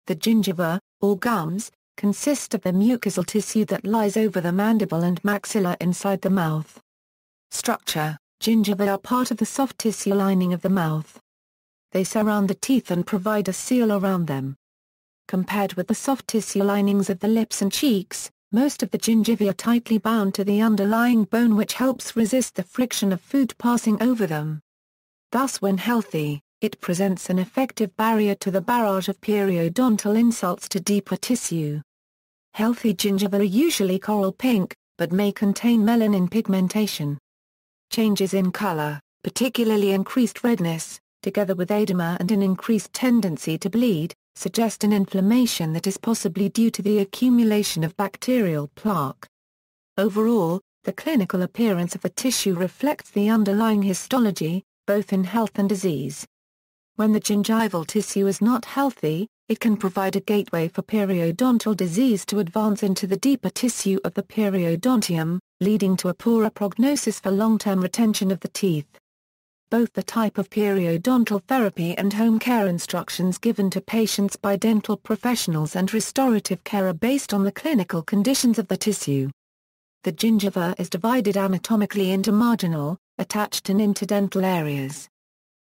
The gingiva, or gums, consist of the mucosal tissue that lies over the mandible and maxilla inside the mouth. Structure: gingiva are part of the soft tissue lining of the mouth. They surround the teeth and provide a seal around them. Compared with the soft tissue linings of the lips and cheeks, most of the gingiva are tightly bound to the underlying bone, which helps resist the friction of food passing over them. Thus, when healthy, it presents an effective barrier to the barrage of periodontal insults to deeper tissue. Healthy gingiva are usually coral pink, but may contain melanin pigmentation. Changes in color, particularly increased redness, together with edema and an increased tendency to bleed, suggest an inflammation that is possibly due to the accumulation of bacterial plaque. Overall, the clinical appearance of the tissue reflects the underlying histology, both in health and disease. When the gingival tissue is not healthy, it can provide a gateway for periodontal disease to advance into the deeper tissue of the periodontium, leading to a poorer prognosis for long-term retention of the teeth. Both the type of periodontal therapy and home care instructions given to patients by dental professionals and restorative care are based on the clinical conditions of the tissue. The gingiva is divided anatomically into marginal, attached and interdental areas.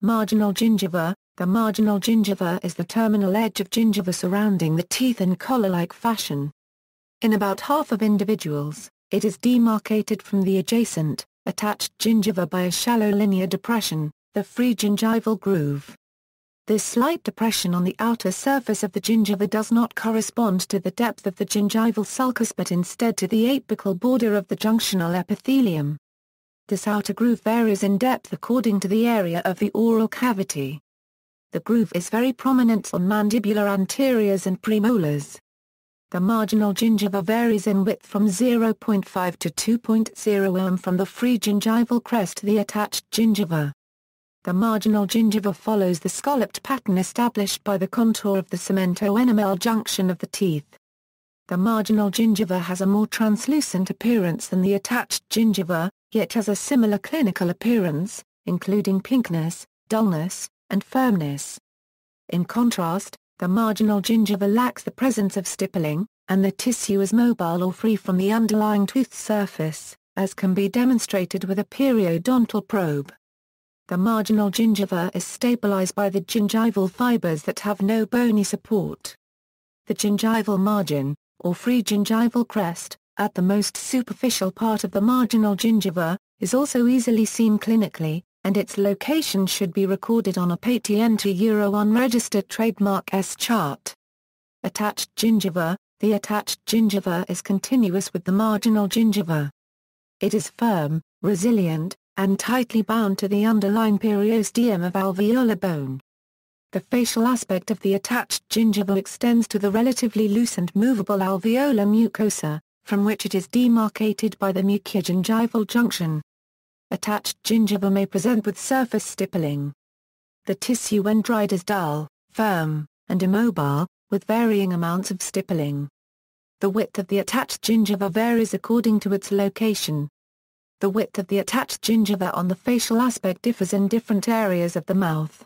Marginal gingiva: the marginal gingiva is the terminal edge of gingiva surrounding the teeth in collar-like fashion. In about half of individuals, it is demarcated from the adjacent, attached gingiva by a shallow linear depression, the free gingival groove. This slight depression on the outer surface of the gingiva does not correspond to the depth of the gingival sulcus but instead to the apical border of the junctional epithelium. This outer groove varies in depth according to the area of the oral cavity. The groove is very prominent on mandibular anteriors and premolars. The marginal gingiva varies in width from 0.5 to 2.0 mm from the free gingival crest to the attached gingiva. The marginal gingiva follows the scalloped pattern established by the contour of the cemento-enamel junction of the teeth. The marginal gingiva has a more translucent appearance than the attached gingiva, yet has a similar clinical appearance, including pinkness, dullness, and firmness. In contrast, the marginal gingiva lacks the presence of stippling, and the tissue is mobile or free from the underlying tooth surface, as can be demonstrated with a periodontal probe. The marginal gingiva is stabilized by the gingival fibers that have no bony support. The gingival margin, or free gingival crest, at the most superficial part of the marginal gingiva, is also easily seen clinically, and its location should be recorded on a Patent Euro unregistered trademark S chart. Attached gingiva: the attached gingiva is continuous with the marginal gingiva. It is firm, resilient, and tightly bound to the underlying periosteum of alveolar bone. The facial aspect of the attached gingiva extends to the relatively loose and movable alveolar mucosa, from which it is demarcated by the mucogingival junction. Attached gingiva may present with surface stippling. The tissue when dried is dull, firm, and immobile, with varying amounts of stippling. The width of the attached gingiva varies according to its location. The width of the attached gingiva on the facial aspect differs in different areas of the mouth.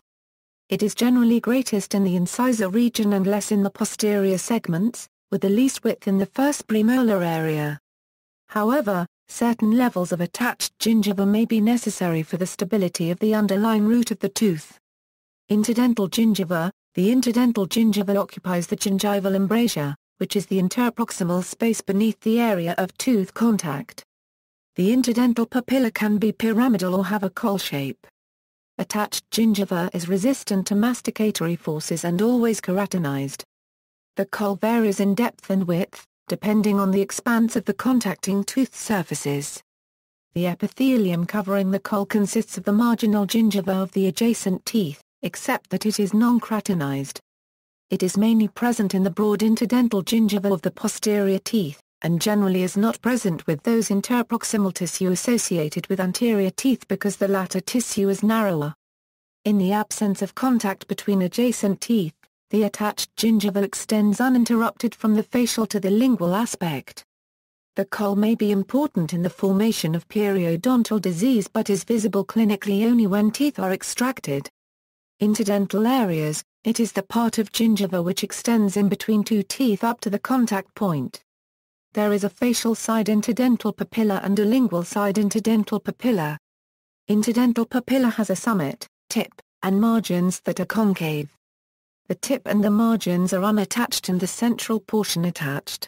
It is generally greatest in the incisor region and less in the posterior segments, with the least width in the first premolar area. However, certain levels of attached gingiva may be necessary for the stability of the underlying root of the tooth. Incidental gingiva: the incidental gingiva occupies the gingival embrasure, which is the interproximal space beneath the area of tooth contact. The incidental papilla can be pyramidal or have a cowl shape. Attached gingiva is resistant to masticatory forces and always keratinized. The cowl varies in depth and width, depending on the expanse of the contacting tooth surfaces. The epithelium covering the cowl consists of the marginal gingiva of the adjacent teeth, except that it is non-keratinized. It is mainly present in the broad interdental gingiva of the posterior teeth, and generally is not present with those interproximal tissue associated with anterior teeth because the latter tissue is narrower. In the absence of contact between adjacent teeth, the attached gingiva extends uninterrupted from the facial to the lingual aspect. The cowl may be important in the formation of periodontal disease but is visible clinically only when teeth are extracted. Incidental areas: It is the part of gingiva which extends in between two teeth up to the contact point. There is a facial side interdental papilla and a lingual side interdental papilla. Interdental papilla has a summit, tip, and margins that are concave. The tip and the margins are unattached and the central portion attached.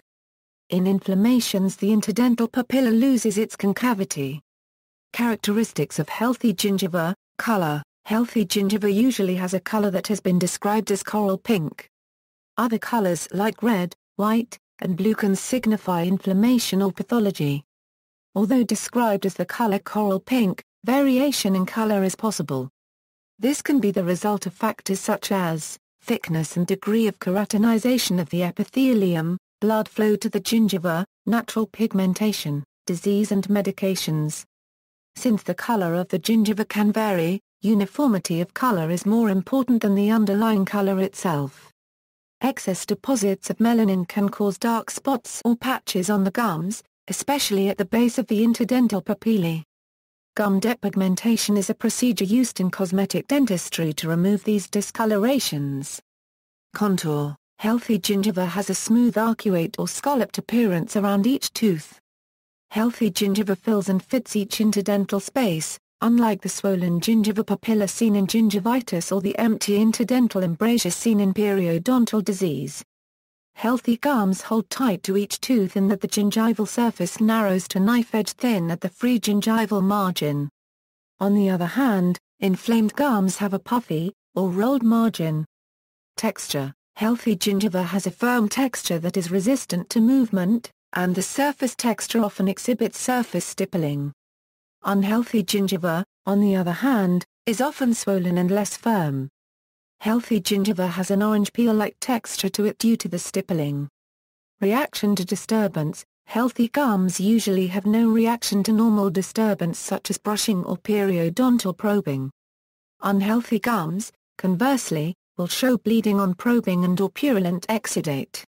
In inflammations, the interdental papilla loses its concavity. Characteristics of healthy gingiva: color. Healthy gingiva usually has a color that has been described as coral pink. Other colors like red, white, and blue can signify inflammation or pathology. Although described as the color coral pink, variation in color is possible. This can be the result of factors such as thickness and degree of keratinization of the epithelium, blood flow to the gingiva, natural pigmentation, disease and medications. Since the color of the gingiva can vary, uniformity of color is more important than the underlying color itself. Excess deposits of melanin can cause dark spots or patches on the gums, especially at the base of the interdental papillae. Gum depigmentation is a procedure used in cosmetic dentistry to remove these discolorations. Contour: healthy gingiva has a smooth arcuate or scalloped appearance around each tooth. Healthy gingiva fills and fits each interdental space, unlike the swollen gingiva papilla seen in gingivitis or the empty interdental embrasure seen in periodontal disease. Healthy gums hold tight to each tooth in that the gingival surface narrows to knife-edge thin at the free gingival margin. On the other hand, inflamed gums have a puffy, or rolled margin. Texture: healthy gingiva has a firm texture that is resistant to movement, and the surface texture often exhibits surface stippling. Unhealthy gingiva, on the other hand, is often swollen and less firm. Healthy gingiva has an orange peel-like texture to it due to the stippling. Reaction to disturbance: healthy gums usually have no reaction to normal disturbance such as brushing or periodontal probing. Unhealthy gums, conversely, will show bleeding on probing and/or purulent exudate.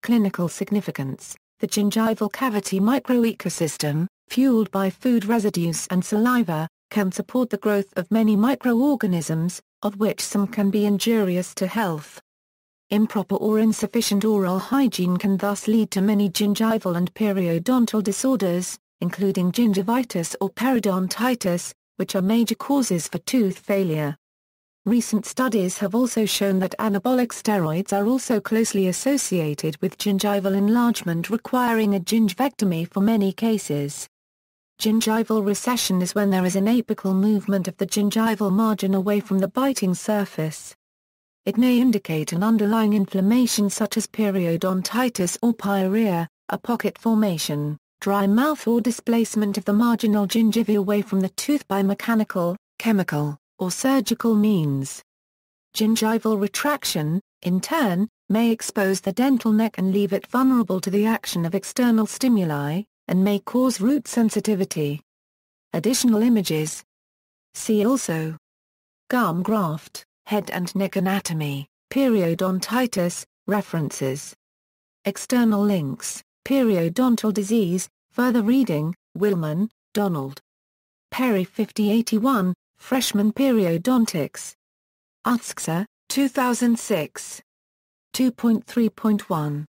Clinical significance: the gingival cavity microecosystem, fueled by food residues and saliva, can support the growth of many microorganisms, of which some can be injurious to health. Improper or insufficient oral hygiene can thus lead to many gingival and periodontal disorders, including gingivitis or periodontitis, which are major causes for tooth failure. Recent studies have also shown that anabolic steroids are also closely associated with gingival enlargement requiring a gingivectomy for many cases. Gingival recession is when there is an apical movement of the gingival margin away from the biting surface. It may indicate an underlying inflammation such as periodontitis or pyorrhea, a pocket formation, dry mouth or displacement of the marginal gingiva away from the tooth by mechanical, chemical, or surgical means. Gingival retraction, in turn, may expose the dental neck and leave it vulnerable to the action of external stimuli, and may cause root sensitivity. Additional images. See also: gum graft, head and neck anatomy, periodontitis, references. External links: periodontal disease, further reading, Willman, Donald. Perry 5081, Freshman Periodontics. UTSCSA, 2006. 2.3.1.